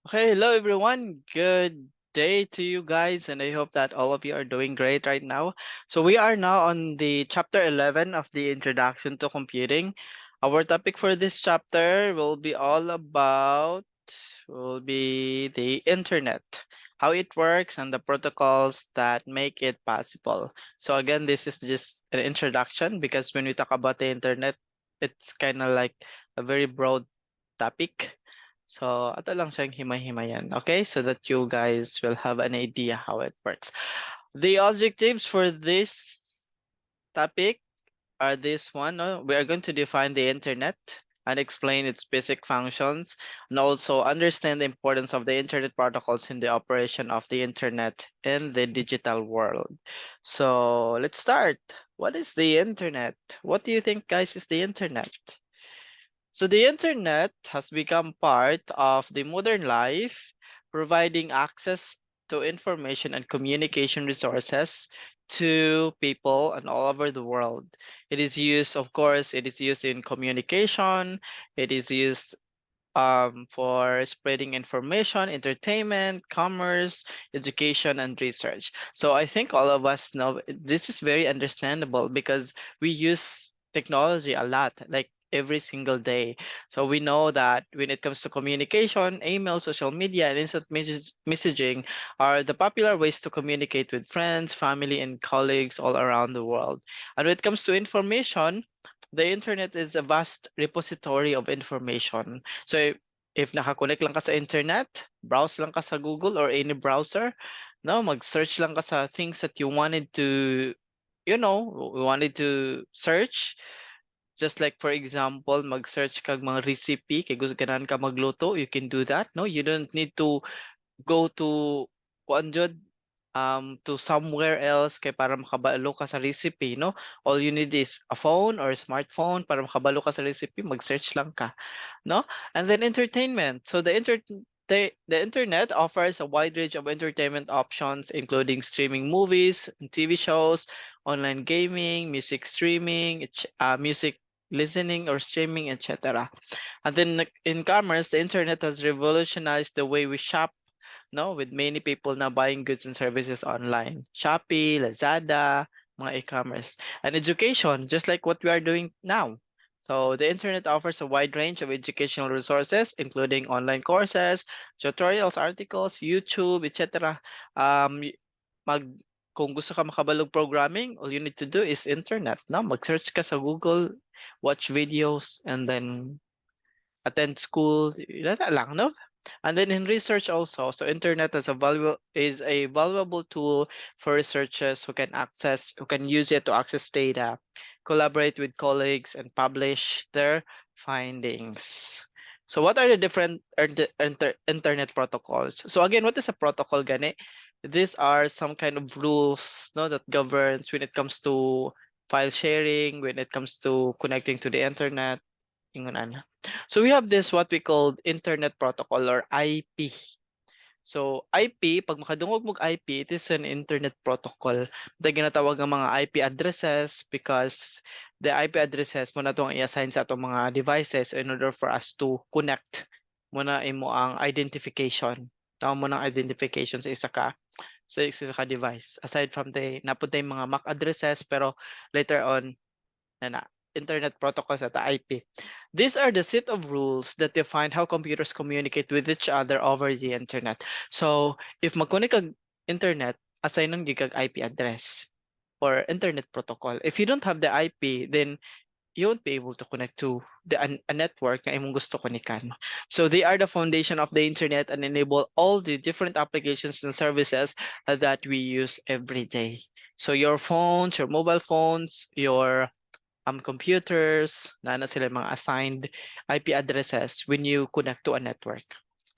Okay, hello everyone. Good day to you guys, and I hope that all of you are doing great right now. So we are now on the chapter 11 of the Introduction to Computing. Our topic for this chapter will be all about will be the internet, how it works, and the protocols that make it possible. So again, this is just an introduction because when we talk about the internet, it's kind of like a very broad topic. So, ato lang siyang himay-himayan, okay? So that you guys will have an idea how it works. The objectives for this topic are this one. No? We are going to define the internet and explain its basic functions and also understand the importance of the internet protocols in the operation of the internet in the digital world. So, let's start. What is the internet? What do you think, guys, is the internet? So the internet has become part of the modern life, providing access to information and communication resources to people and all over the world. It is used, of course, it is used in communication, it is used for spreading information, entertainment, commerce, education, and research. So I think all of us know this is very understandable because we use technology a lot, like every single day. So we know that when it comes to communication, email, social media, and instant messaging are the popular ways to communicate with friends, family, and colleagues all around the world. And when it comes to information, the internet is a vast repository of information. So if nakakonect lang ka sa internet, browse lang ka sa Google or any browser, no, mag-search lang ka sa things that you wanted to, wanted to search. Just like for example, mag-search kag mga recipe, kay gusto ganahan ka magluto, you can do that. No, you don't need to go to kuan jud to somewhere else kay para makabalo ka sa recipe, no? All you need is a phone or a smartphone para makabalo ka sa recipe, mag-search lang ka, no? And then entertainment. So the internet offers a wide range of entertainment options, including streaming movies, and TV shows, online gaming, music streaming, music listening or streaming, etc. And then in commerce, the internet has revolutionized the way we shop, no, with many people now buying goods and services online. Shopee, Lazada, mga e-commerce. And education, just like what we are doing now. So the internet offers a wide range of educational resources, including online courses, tutorials, articles, YouTube, etc. Mag kung gusto ka makabalog programming, all you need to do is internet, no? Mag-search ka sa Google, watch videos, and then attend school, lang, no? And then in research also, so internet is a valuable tool for researchers who can use it to access data, collaborate with colleagues, and publish their findings. So what are the different internet protocols? So again, what is a protocol, gani? These are some kind of rules, no, that governs when it comes to file sharing, when it comes to connecting to the internet, ingon ana. So we have this what we call internet protocol or IP. So IP, pag makadungog mo IP, it is an internet protocol. Ito ginatawag ng mga IP addresses because the IP addresses mo na itong i-assign sa itong mga devices in order for us to connect muna imo ang identification. Tawag mo ng identification sa isa ka device. Aside from the napunta yung mga MAC addresses pero later on na internet protocols at the IP. These are the set of rules that define how computers communicate with each other over the internet. So, if magkunik kag internet, assign ng gigag IP address or internet protocol. If you don't have the IP, then you won't be able to connect to a network na imong gusto kunikan. So they are the foundation of the internet and enable all the different applications and services that we use every day. So your phones, your mobile phones, your computers, na sila mga assigned IP addresses when you connect to a network.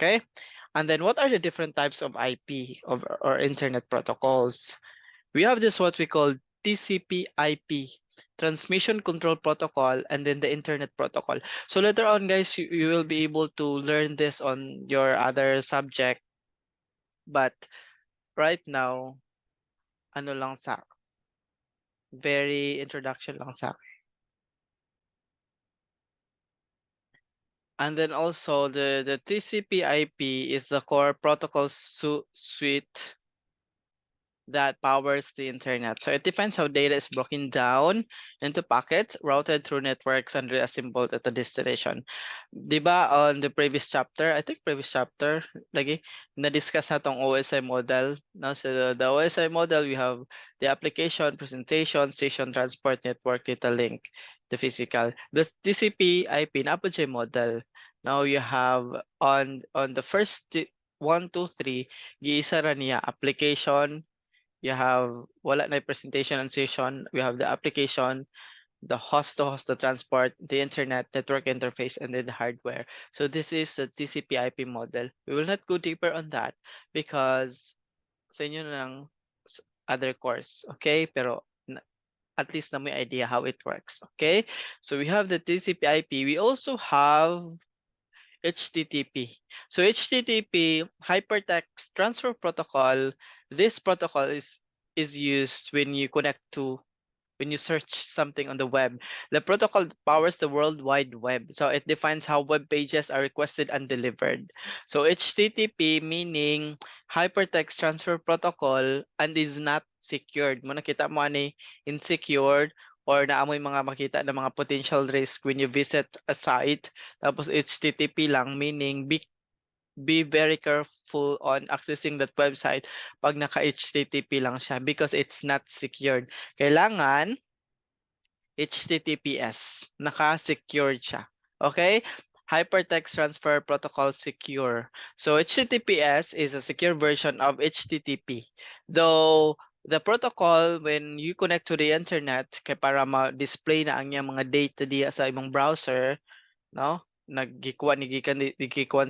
Okay? And then what are the different types of IP or internet protocols? We have this what we call TCP IP, Transmission Control Protocol, and then the Internet Protocol. So later on, guys, you will be able to learn this on your other subject. But right now, ano lang sa very introduction lang sa And then also the TCP/IP is the core protocol suite that powers the internet. So it depends how data is broken down into packets routed through networks and reassembled at the destination. Diba on the previous chapter, I think previous chapter, lagi, na-discuss natong OSI model. No? So the OSI model, we have the application, presentation, station, transport, network, data link, the physical. The TCP/IP, na po siya model. Now you have on the first 1, 2, 3, giisa ra niya application, you have wala na presentation and session. We have the application, the host to host, the transport, the internet, network interface, and then the hardware. So this is the TCP/IP model. We will not go deeper on that because sa inyo na lang other course, okay? Pero at least na may idea how it works, okay? So we have the TCP/IP. We also have HTTP. So HTTP, Hypertext Transfer Protocol, this protocol is used when you connect to when you search something on the web. The protocol powers the World Wide Web. So it defines how web pages are requested and delivered. So HTTP meaning Hypertext Transfer Protocol and is not secured. Mo nakita mo ani insecure or naamoy mga makita na mga potential risk when you visit a site. Tapos HTTP lang meaning be very careful on accessing that website pag naka-HTTP lang siya because it's not secured. Kailangan HTTPS. Naka-secured siya. Okay? Hypertext Transfer Protocol Secure. So HTTPS is a secure version of HTTP. Though the protocol when you connect to the internet kay para ma-display na ang mga data diya sa imong browser, no? Nagikuan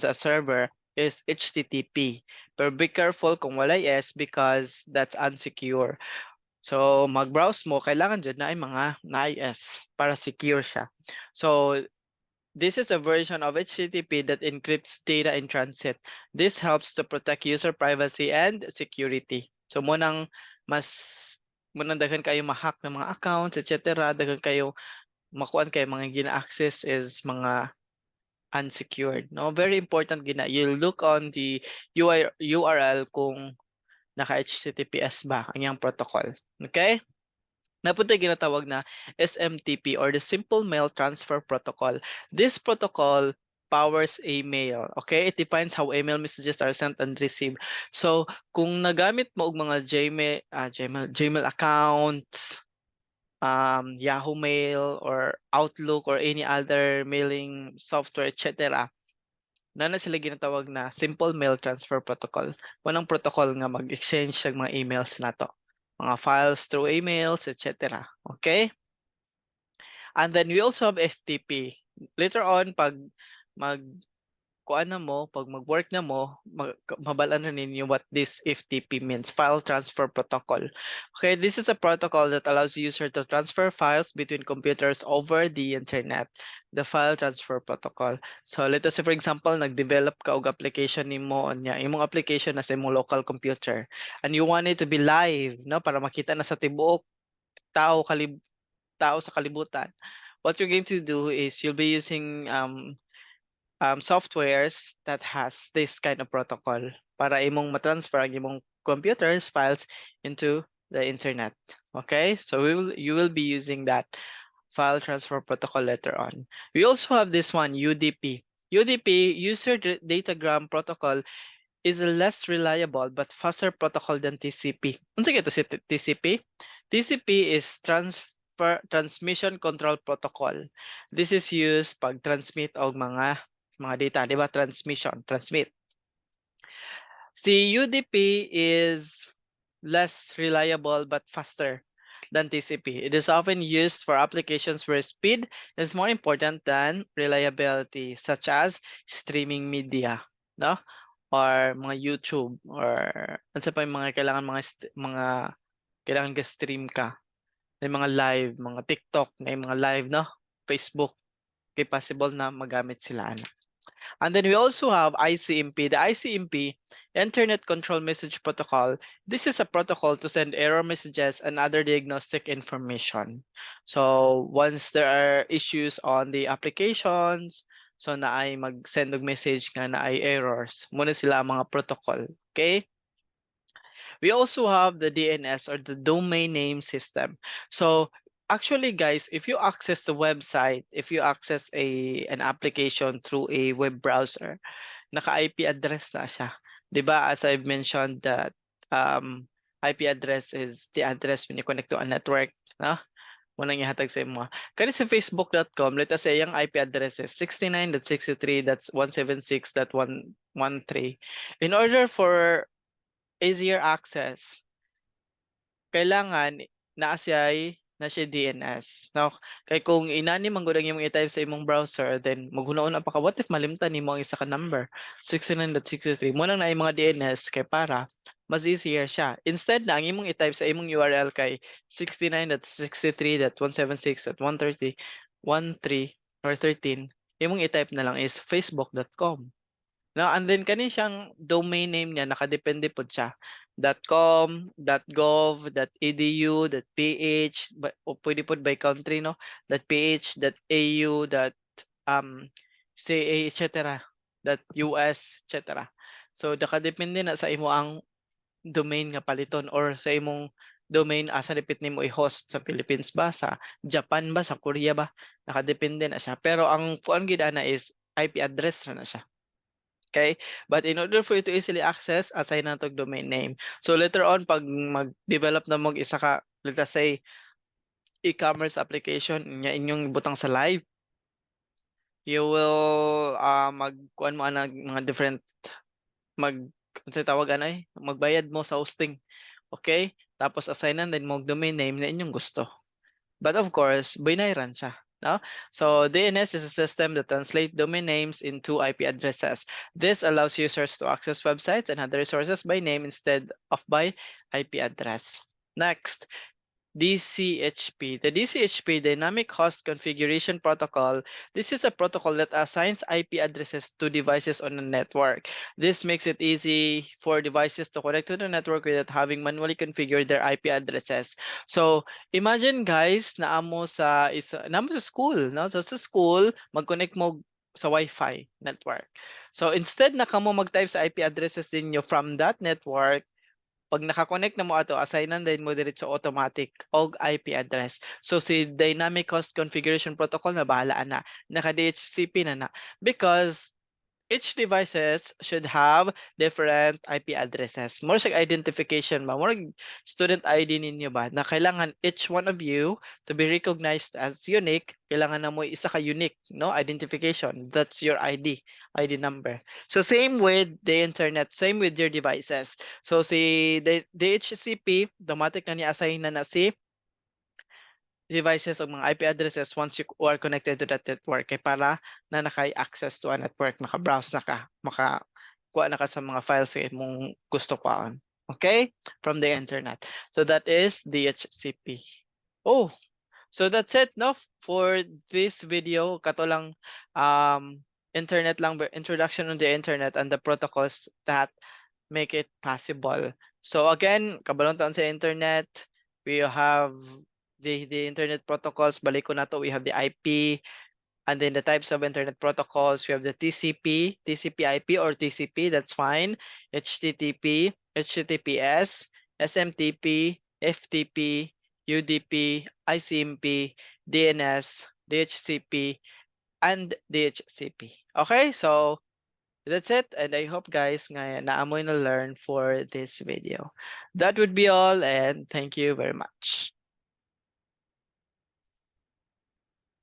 sa server is HTTP. Pero be careful kung wala S because that's unsecure. So, mag-browse mo, kailangan dyan na ay mga NIS para secure siya. So, this is a version of HTTP that encrypts data in transit. This helps to protect user privacy and security. So, munang daghan kayo ma-hack ng mga accounts, etc. Daghan kayo makuan kayo mga gina-access is mga unsecured. No, very important gina. You look on the URL kung naka-HTTPS ba ang iyang protocol. Okay? Napunta ginatawag na SMTP or the Simple Mail Transfer Protocol. This protocol powers a mail. Okay? It defines how email messages are sent and received. So, kung nagamit mo og mga Gmail accounts, Yahoo Mail or Outlook or any other mailing software, etc., na sila ginatawag na Simple Mail Transfer Protocol. Wanang protocol nga mag-exchange ng mga emails na to. Mga files through emails, etc. Okay? And then we also have FTP. Later on, pag kuan na mo, pag mag-work na mo, mabalaan na ninyo what this FTP means, File Transfer Protocol. Okay, this is a protocol that allows user to transfer files between computers over the internet, the File Transfer Protocol. So, let us say, for example, nag-develop ka og application nimo nya, imong application na sa imong local computer, and you want it to be live, no, para makita na sa tibuok tao sa kalibutan. What you're going to do is you'll be using softwares that has this kind of protocol para imong matransfer ang imong computers files into the internet. Okay, so you will be using that file transfer protocol later on. We also have this one, UDP. UDP, User Datagram Protocol, is a less reliable but faster protocol than TCP. Unsa kay si TCP? TCP is Transmission Control Protocol. This is used pag transmit og mga data, di ba? Transmit. Si UDP is less reliable but faster than TCP. It is often used for applications where speed is more important than reliability, such as streaming media, no? Or mga YouTube, or ano sa pa yung mga kailangan kailangan ka-stream ka. May mga live, mga TikTok, may mga live, no? Facebook, kay possible na magamit sila. Ano? And then we also have ICMP. The ICMP, Internet Control Message Protocol. This is a protocol to send error messages and other diagnostic information. So once there are issues on the applications, So naay mag-send og message nga naay errors. Muna sila ang mga protocol. Okay? We also have the DNS or the domain name system. So actually guys, if you access the website, if you access an application through a web browser, naka-IP address na siya. 'Di ba? As I've mentioned that IP address is the address when you connect to a network, no? Munang ihatag sa imo. Kani sa facebook.com, let us say yung IP address is 69.63.176.113. In order for easier access, kailangan na siya DNS. Now, kay kung inani man gud ang imong i-type sa imong browser, then maghunaon pa ka, what if malimtan nimo ang isa ka number, 69.63. Mo nang na mga DNS kay para mas easier siya. Instead na ang imong i-type sa imong URL kay 69.63.176.130, 13 or 13, imong i-type na lang is facebook.com. No, and then kani siyang domain name niya nakadepende pod siya. .com, .gov, .edu, .ph, o pwede pod by country no, .ph, .au, .ca, etc. .us, etc. So nakadepende na sa imo ang domain nga paliton or sa imong domain asa repeat nimo i-host sa Philippines ba, sa Japan ba, sa Korea ba, nakadepende na siya. Pero ang kuan gid ana is IP address na siya. Okay? But in order for you to easily access, assign na to domain name. So later on, pag mag-develop na mo isa ka, let us say, e-commerce application, inyong butang sa live, you will magkuan mo ana mga different sa tawag anay, magbayad mo sa hosting. Okay? Tapos assignan din mo domain name na inyong gusto. But of course, binayaran siya. No? So DNS is a system that translates domain names into IP addresses. This allows users to access websites and other resources by name instead of by IP address. Next, DCHP. The DCHP, Dynamic Host Configuration Protocol, this is a protocol that assigns IP addresses to devices on a network. This makes it easy for devices to connect to the network without having manually configured their IP addresses. So, imagine guys, naamo sa school, no? So sa school, mag-connect mo sa Wi-Fi network. So instead na kamo mag-type sa IP addresses ninyo from that network, pag naka-connect na mo ato, assignan din mo diretso automatic og IP address. So si Dynamic Host Configuration Protocol na bahala na, naka-DHCP na because each devices should have different IP addresses. More sa identification ba? More student ID ninyo ba? Na kailangan each one of you to be recognized as unique. Kailangan na mo isa ka unique, no? Identification. That's your ID number. So same with the internet, same with your devices. So si DHCP, automatic na ni-assign na si devices o mga IP addresses once you are connected to that network kay para na naka-access to a network, maka-browse na ka, maka-kuha na ka sa mga files mong gusto kuhaan. Okay? From the internet. So that is DHCP. Oh, so that's it no for this video. Kato lang internet lang, introduction on the internet and the protocols that make it possible. So again, kabalong taon sa internet, we have the internet protocols. Balik ko na to, we have the IP, and then the types of internet protocols. We have the TCP, TCP/IP or TCP, that's fine. HTTP, HTTPS, SMTP, FTP, UDP, ICMP, DNS, DHCP, and DHCP. Okay, so that's it, and I hope guys nga naamoy na learn for this video. That would be all, and thank you very much.